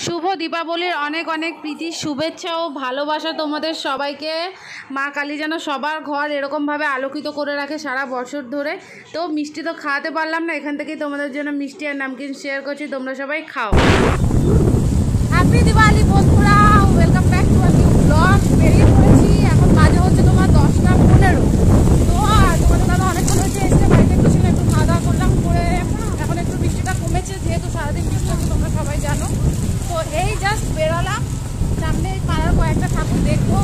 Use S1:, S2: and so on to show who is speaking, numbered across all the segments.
S1: শুভ দীপাবলির অনেক অনেক প্রীতি শুভেচ্ছা ও ভালোবাসা তোমাদের সবাইকে। মা কালী যেন সবার ঘর এরকমভাবে আলোকিত করে রাখে সারা বছর ধরে। তো মিষ্টি তো খাওয়াতে পারলাম না, এখান থেকেই তোমাদের জন্য মিষ্টি আর নামকিন শেয়ার করছি, তোমরা সবাই খাও। হ্যাপি দিওয়ালি বন্ধুরা, welcome back to a new blog. বেরিয়ে পড়েছি, এখন বাজে হচ্ছে তোমার 10টা 15। তো তোমাদের দাদা অনেকক্ষণ হচ্ছে এসে বাড়িতে একটু ছিল, একটু খাওয়া দাওয়া করলাম, করে এখন একটু বৃষ্টিটা কমেছে, যেহেতু সারাদিন বৃষ্টি হচ্ছে তোমরা সবাই জানো। তো এই জাস্ট বেরোলাম, সামনে পাড়ার কয়েকটা ঠাকুর দেখবো,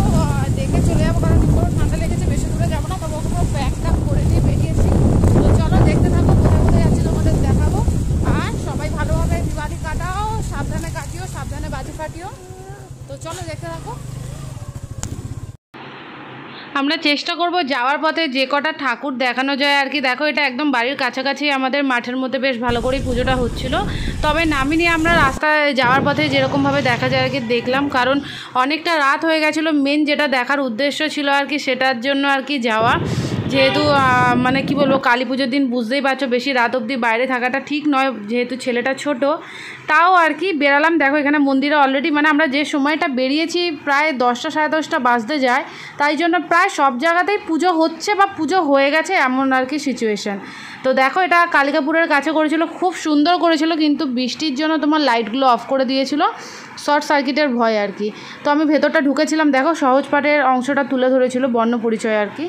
S1: দেখে চলে যাবো, কারণ পুরো ঠান্ডা লেগেছে, বেশি দূরে যাবো না। তবে ওগুলো ব্যাগটা করে নিয়ে বেরিয়েছি। তো চলো দেখতে থাকো, কোথায় কোথায় যাচ্ছি তোমাদের দেখাবো। আর সবাই ভালোভাবে দিওয়ালি কাটাও, সাবধানে কাটিও, সাবধানে বাজি ফাটিও। তো চলো দেখতে থাকো। আমরা চেষ্টা করব যাওয়ার পথে যে কটা ঠাকুর দেখানো যায় আর কি। দেখো এটা একদম বাড়ির কাছাকাছি আমাদের মাঠের মধ্যে বেশ ভালো করেই পুজোটা হচ্ছিল। তবে নামিনি, আমরা রাস্তায় যাওয়ার পথে যেরকমভাবে দেখা যায় আর কি দেখলাম, কারণ অনেকটা রাত হয়ে গেছিলো। মেন যেটা দেখার উদ্দেশ্য ছিল আর কি, সেটার জন্য আর কি যাওয়া। যেহেতু মানে কি বলবো, কালী পুজোর দিন বুঝতেই পারছো বেশি রাত অবধি বাইরে থাকাটা ঠিক নয়, যেহেতু ছেলেটা ছোট। তাও আর কি বেরালাম। দেখো এখানে মন্দিরে অলরেডি, মানে আমরা যে সময়টা বেরিয়েছি প্রায় 10টা সাড়ে 10টা বাজতে যায়, তাই জন্য প্রায় সব জায়গাতেই পুজো হচ্ছে বা পুজো হয়ে গেছে এমন আর কি সিচুয়েশান। তো দেখো এটা কালিকাপুরের কাছে করেছিল, খুব সুন্দর করেছিল, কিন্তু বৃষ্টির জন্য তোমার লাইটগুলো অফ করে দিয়েছিল, শর্ট সার্কিটের ভয় আর কি। তো আমি ভেতরটা ঢুকেছিলাম, দেখো সহজ পাঠের অংশটা তুলে ধরেছিল, বর্ণ পরিচয় আর কি।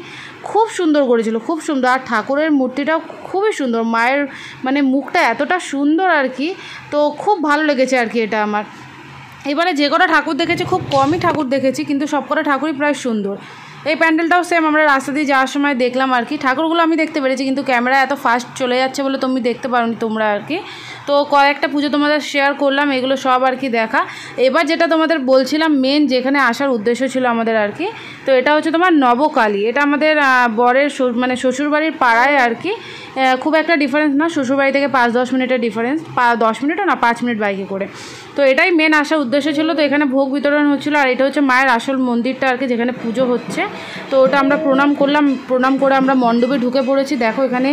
S1: খুব সুন্দর করেছিল, খুব সুন্দর। আর ঠাকুরের মূর্তিটাও খুবই সুন্দর, মায়ের মানে মুখটা এতটা সুন্দর আর কি। তো খুব ভালো লেগেছে আর কি এটা আমার। এবারে যে কটা ঠাকুর দেখেছি, খুব কমই ঠাকুর দেখেছি, কিন্তু সব কটা ঠাকুরই প্রায় সুন্দর। এই প্যান্ডেলটাও সেম আমরা রাস্তা দিয়ে যাওয়ার সময় দেখলাম আর কি। ঠাকুরগুলো আমি দেখতে পেরেছি, কিন্তু ক্যামেরা এত ফাস্ট চলে যাচ্ছে বলে তুমি দেখতে পারোনি তোমরা আর কি। তো কয়েকটা পুজো তোমাদের শেয়ার করলাম, এগুলো সব আর কি দেখা। এবার যেটা তোমাদের বলছিলাম, মেন যেখানে আসার উদ্দেশ্য ছিল আমাদের আর কি, তো এটা হচ্ছে তোমার নবকালী। এটা আমাদের বরের মানে শ্বশুরবাড়ির পাড়ায় আর কি। খুব একটা ডিফারেন্স না, শ্বশুরবাড়ি থেকে 5-10 মিনিটের ডিফারেন্স, 10 মিনিটও না, 5 মিনিট বাইকে করে। তো এটাই মেন আসার উদ্দেশ্য ছিল। তো এখানে ভোগ বিতরণ হচ্ছিলো, আর এটা হচ্ছে মায়ের আসল মন্দিরটা আর কি, যেখানে পুজো হচ্ছে। তো ওটা আমরা প্রণাম করলাম, প্রণাম করে আমরা মণ্ডপে ঢুকে পড়েছি। দেখো এখানে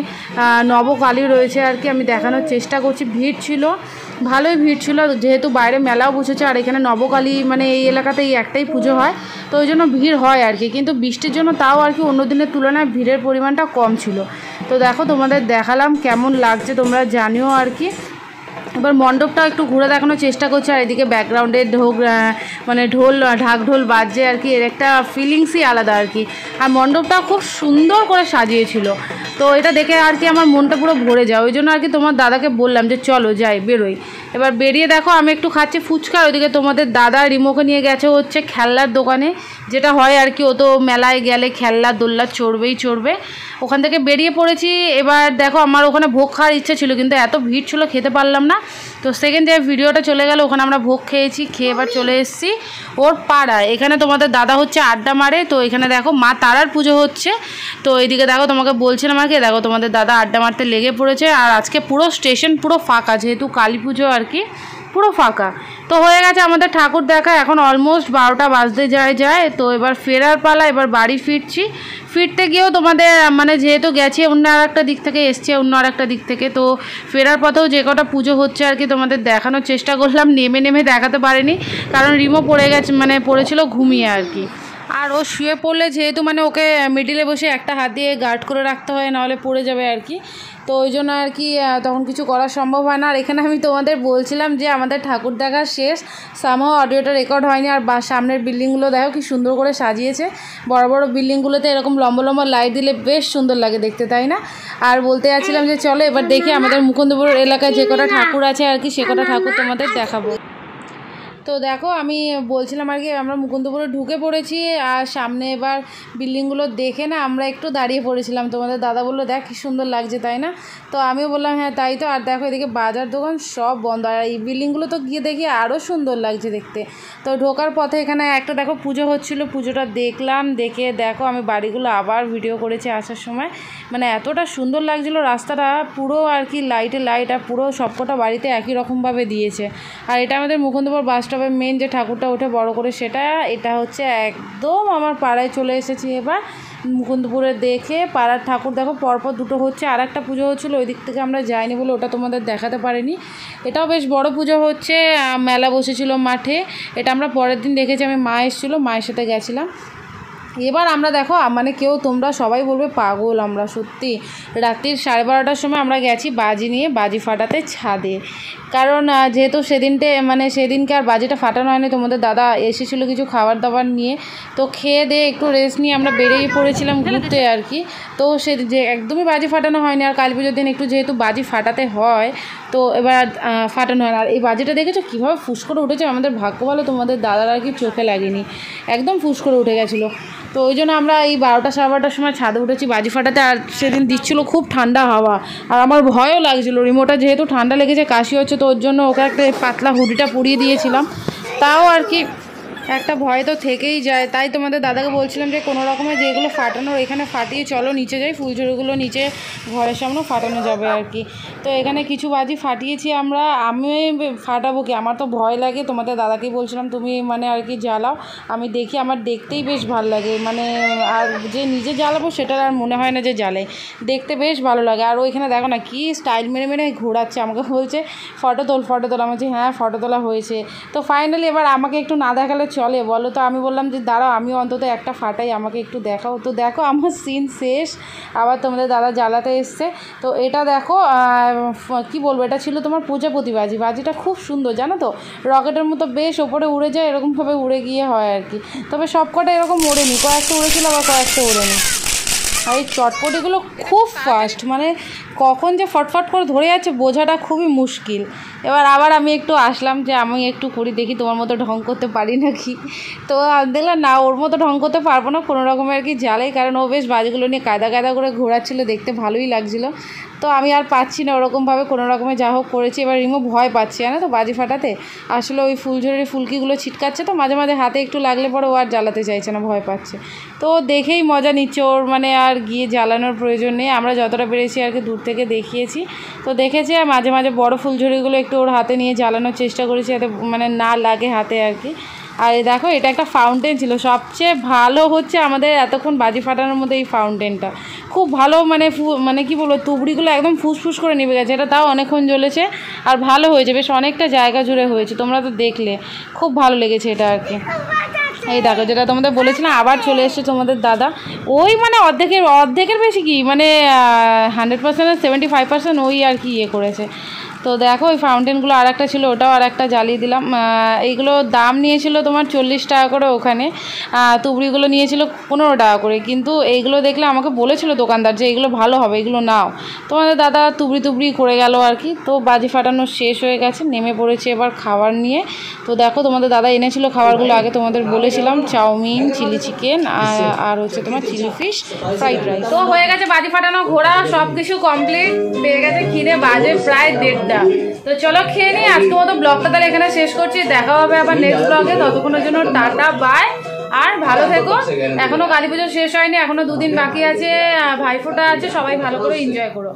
S1: নবকালী রয়েছে আর কি, আমি দেখানোর চেষ্টা করছি। ভিড় ছিল, ভালোই ভিড় ছিল, যেহেতু বাইরে মেলাও বসেছে, আর এখানে নবকালী মানে এই এলাকাতে এই একটাই পুজো হয়, তো ওই জন্য ভিড় হয় আর কি। কিন্তু বৃষ্টির জন্য তাও আর কি অন্য দিনের তুলনায় ভিড়ের পরিমাণটা কম ছিল। তো দেখো তোমাদের দেখালাম, কেমন লাগছে তোমরা জানিও আর কি। এবার মণ্ডপটা একটু ঘুরে দেখানোর চেষ্টা করছে, আর এদিকে ব্যাকগ্রাউন্ডে মানে ঢাক ঢোল বাজছে আর কি, এর একটা ফিলিংসই আলাদা আর কি। আর মণ্ডপটা খুব সুন্দর করে সাজিয়েছিল। তো এটা দেখে আর কি আমার মনটা পুরো ভরে যায়, ওই জন্য আর কি তোমার দাদাকে বললাম যে চলো যাই, বেরোই। এবার বেরিয়ে দেখো আমি একটু খাচ্ছি ফুচকা, ওইদিকে তোমাদের দাদা রিমোকে নিয়ে গেছে হচ্ছে খেলনার দোকানে, যেটা হয় আর কি। ও তো মেলায় গেলে খেলনা দোলনা চড়বেই চড়বে। ওখান থেকে বেরিয়ে পড়েছি। এবার দেখো আমার ওখানে ভোগ খাওয়ার ইচ্ছা ছিল, কিন্তু এত ভিড় ছিল খেতে পারলাম না। তো সেকেন্ড যে ভিডিওটা চলে গেল, ওখানে আমরা ভোগ খেয়েছি, খেয়ে এবার চলে এসেছি ওর পাড়ায়। এখানে তোমাদের দাদা হচ্ছে আড্ডা মারে। তো এখানে দেখো মা তারার পুজো হচ্ছে। তো এইদিকে দেখো তোমাকে বলছিলাম আর কি, দেখো তোমাদের দাদা আড্ডা মারতে লেগে পড়েছে। আর আজকে পুরো স্টেশন পুরো ফাঁকা, যেহেতু কালী পুজো আর কি, পুরো ফাঁকা। তো হয়ে গেছে আমাদের ঠাকুর দেখা, এখন অলমোস্ট 12টা বাজতে যায়। তো এবার ফেরার পালা, এবার বাড়ি ফিরছি। ফিরতে গিয়েও তোমাদের মানে যেহেতু গেছি অন্য আর একটা দিক থেকে, এসছে অন্য আর একটা দিক থেকে, তো ফেরার পথেও যে কটা পুজো হচ্ছে আর কি তোমাদের দেখানোর চেষ্টা করলাম। নেমে দেখাতে পারিনি, কারণ রিমো পড়ে গেছে, মানে পড়েছিল ঘুমিয়ে আর কি। আর ও শুয়ে পড়লে যেহেতু মানে ওকে মিডিলে বসে একটা হাত দিয়ে গার্ড করে রাখতে হয়, নাহলে পড়ে যাবে আর কি। তো ওই জন্য আর কি তখন কিছু করা সম্ভব হয় না। আর এখানে আমি তোমাদের বলছিলাম যে আমাদের ঠাকুর দেখা শেষ, সামহাও অডিওটা রেকর্ড হয়নি। আর সামনের বিল্ডিংগুলো দেখো কি সুন্দর করে সাজিয়েছে। বড় বড় বিল্ডিংগুলোতে এরকম লম্বা লম্বা লাইট দিলে বেশ সুন্দর লাগে দেখতে, তাই না? আর বলতে যাচ্ছিলাম যে চলো এবার দেখি আমাদের মুকুন্দপুর এলাকায় যে কটা ঠাকুর আছে আর কি, সে কটা ঠাকুর তোমাদের দেখাবো। তো দেখো আমি বলছিলাম আর কি, আমরা মুকুন্দপুরে ঢুকে পড়েছি, আর সামনে এবার বিল্ডিংগুলো দেখে না আমরা একটু দাঁড়িয়ে পড়েছিলাম। তোমাদের দাদা বললো দেখ কী সুন্দর লাগছে, তাই না? তো আমিও বললাম হ্যাঁ তাই তো। আর দেখো এদিকে বাজার দোকান সব বন্ধ, আর এই বিল্ডিংগুলো তো গিয়ে দেখি আরও সুন্দর লাগছে দেখতে। তো ঢোকার পথে এখানে একটা দেখো পুজো হচ্ছিলো, পুজোটা দেখলাম, দেখে দেখো আমি বাড়িগুলো আবার ভিডিও করেছি আসার সময়। মানে এতটা সুন্দর লাগছিলো রাস্তাটা পুরো আর কি, লাইটে লাইট, আর পুরো সবকটা বাড়িতে একই রকমভাবে দিয়েছে। আর এটা আমাদের মুকুন্দপুর বাস তবে মেন যে ঠাকুরটা ওঠে বড় করে সেটা, এটা হচ্ছে একদম আমার পাড়ায় চলে এসেছি এবার। মুকুন্দপুরে দেখে পাড়ার ঠাকুর দেখো পরপর দুটো হচ্ছে, আর একটা পুজো হচ্ছিলো ওই দিক থেকে আমরা যাইনি বলে ওটা তোমাদের দেখাতে পারিনি। এটাও বেশ বড় পুজো হচ্ছে, মেলা বসেছিল মাঠে, এটা আমরা পরের দিন দেখেছি, আমি মা এসেছিলো, মায়ের সাথে গেছিলাম। এবার আমরা দেখো মানে তোমরা সবাই বলবে পাগল আমরা, সত্যি রাত্রির 12:30টার সময় আমরা গেছি বাজি নিয়ে, বাজি ফাটাতে ছাদে। কারণ যেহেতু সেদিনকে আর বাজিটা ফাটানো হয়নি, তোমাদের দাদা এসেছিলো কিছু খাবার দাবার নিয়ে, তো খেয়ে দিয়ে একটু রেস্ট নিয়ে আমরা বেরিয়ে পড়েছিলাম ঘুরতে আর কি। তো যে একদমই বাজি ফাটানো হয়নি, আর কালী পুজোর দিন একটু যেহেতু বাজি ফাটাতে হয় তো এবার ফাটানো হয় না। আর এই বাজিটা দেখেছো কীভাবে ফুস করে উঠেছে, আমাদের ভাগ্য ভালো তোমাদের দাদার আর কি চোখে লাগেনি, একদম ফুস করে উঠে গেছিলো। তো ওই জন্য আমরা এই 12টা 12:30টার সময় ছাদে উঠেছি বাজি ফাটাতে। আর সেদিন দিচ্ছিলো খুব ঠান্ডা হাওয়া, আর আমার ভয়ও লাগছিলো, রিমোটা যেহেতু ঠান্ডা লেগেছে কাশি হচ্ছে, তো ওর জন্য ওকে একটা পাতলা হুডিটা পরিয়ে দিয়েছিলাম। তাও আর কি একটা ভয় তো থেকেই যায়, তাই তোমাদের দাদাকে বলছিলাম যে কোনো রকমের যেগুলো ফাটানোর এখানে ফাটিয়ে চলো নিচে যাই, ফুলঝুরিগুলো নিচে ঘরের সামনেও ফাটানো যাবে আর কি। তো এখানে কিছু বাজি ফাটিয়েছি আমরা, আমি ফাটাবো কি, আমার তো ভয় লাগে, তোমাদের দাদাকেই বলছিলাম তুমি আর কি জ্বালাও, আমি দেখি, আমার দেখতেই বেশ ভালো লাগে, আর যে নিজে জ্বালাবো সেটার আর মনে হয় না যে জ্বালে, দেখতে বেশ ভালো লাগে। আর ওইখানে দেখো না কি স্টাইল মেরে মেরে ঘোরাচ্ছে, আমাকে বলছে ফটো তোল, আমি বলছি হ্যাঁ ফটো তোলা হয়েছে। তো ফাইনালি এবার আমাকে একটু না দেখালে চলে বলো, তো আমি বললাম যে দাঁড়াও আমি অন্তত একটা ফাটাই, আমাকে একটু দেখাও। তো দেখো আমার সিন শেষ, আবার তোমাদের দাদা জ্বালাতে এসছে। তো এটা দেখো কি বলবো, এটা ছিল তোমার প্রজাপতি বাজি, বাজিটা খুব সুন্দর জানো তো, রকেটের মতো বেশ ওপরে উড়ে যায়, এরকমভাবে উড়ে গিয়ে হয় আর কি। তবে সব কটা এরকম ওড়েনি, কয়েকটা উড়েছিল আবার কয়েকটা ওড়েনি। আর এই চটপটিগুলো খুব ফাস্ট, কখন যে ফটফট করে ধরে যাচ্ছে বোঝাটা খুবই মুশকিল। এবার আবার আমি একটু আসলাম যে আমি একটু করি দেখি তোমার মতো ঢং করতে পারি নাকি। তো দেখলাম না, ওর মতো ঢং করতে পারবো না, কোনো রকমের আর কি জ্বালাই, কারণ ও বেশ বাজিগুলো নিয়ে কায়দা কায়দা করে ঘোরাচ্ছিলো, দেখতে ভালোই লাগছিলো। তো আমি আর পাচ্ছি না ওরকমভাবে, কোনো রকমের যা হোক করেছি। এবার রিমো ভয় পাচ্ছে জানো তো বাজি ফাটাতে, আসলে ওই ফুলঝুরির ফুলকিগুলো ছিটকাচ্ছে, তো মাঝে মাঝে হাতে একটু লাগলে পরে ও আর জ্বালাতে চাইছে না, ভয় পাচ্ছে। তো দেখেই মজা নিচ্ছে ওর, আর গিয়ে জ্বালানোর প্রয়োজন নেই, আমরা যতটা পেরেছি আর কি দূর থেকে দেখিয়েছি। তো দেখেছি, আর মাঝে মাঝে বড় ফুলঝুরিগুলো একটু ওর হাতে নিয়ে জ্বালানোর চেষ্টা করেছি, যাতে না লাগে হাতে আর কি। আর দেখো এটা একটা ফাউন্টেন ছিল, সবচেয়ে ভালো হচ্ছে আমাদের এতক্ষণ বাজি ফাটানোর মধ্যে এই ফাউন্টেনটা খুব ভালো, কি বলবো, তুবড়িগুলো একদম ফুসফুস করে নিভে গেছে, এটা তাও অনেকক্ষণ জ্বলেছে আর ভালো হয়েছে, বেশ অনেকটা জায়গা জুড়ে হয়েছে, তোমরা তো দেখলে খুব ভালো লেগেছে এটা আর কি। এই দেখো যেটা তোমাদের বলেছিলাম আবার চলে এসছে তোমাদের দাদা, ওই অর্ধেকের বেশি কি 100% 75% ওই আর কি করেছে। তো দেখো ওই ফাউন্টেনগুলো আর একটা ছিল, ওটাও আর একটা জ্বালিয়ে দিলাম। এইগুলো দাম নিয়েছিল তোমার 40 টাকা করে ওখানে, তুবড়িগুলো নিয়েছিল 15 টাকা করে, কিন্তু এইগুলো দেখলে আমাকে বলেছিল দোকানদার যে এইগুলো ভালো হবে, এগুলো নাও। তোমাদের দাদা তুবড়ি করে গেল আর কি। তো বাজি ফাটানো শেষ হয়ে গেছে, নেমে পড়েছে এবার খাবার নিয়ে। তো দেখো তোমাদের দাদা এনেছিল খাবারগুলো, আগে তোমাদের বলেছিলাম, চাউমিন, চিলি চিকেন আর হচ্ছে তোমার চিলি ফিশ, ফ্রাইড রাইস। তো হয়ে গেছে বাজি ফাটানো, ঘোরা সব কিছু কমপ্লিট, পেয়ে গেছে খিদে, বাজে প্রায় 1:30। তো চলো খেয়ে নিই, আজকের মতো ব্লগটা তাহলে এখানে শেষ করছি, দেখা হবে আবার নেক্সট ব্লগে, ততক্ষণের জন্য টাটা বাই, আর ভালো থেকো। এখনো কালী পুজো শেষ হয়নি, এখনো 2 দিন বাকি আছে, ভাইফোঁটা আছে, সবাই ভালো করে এনজয় করো।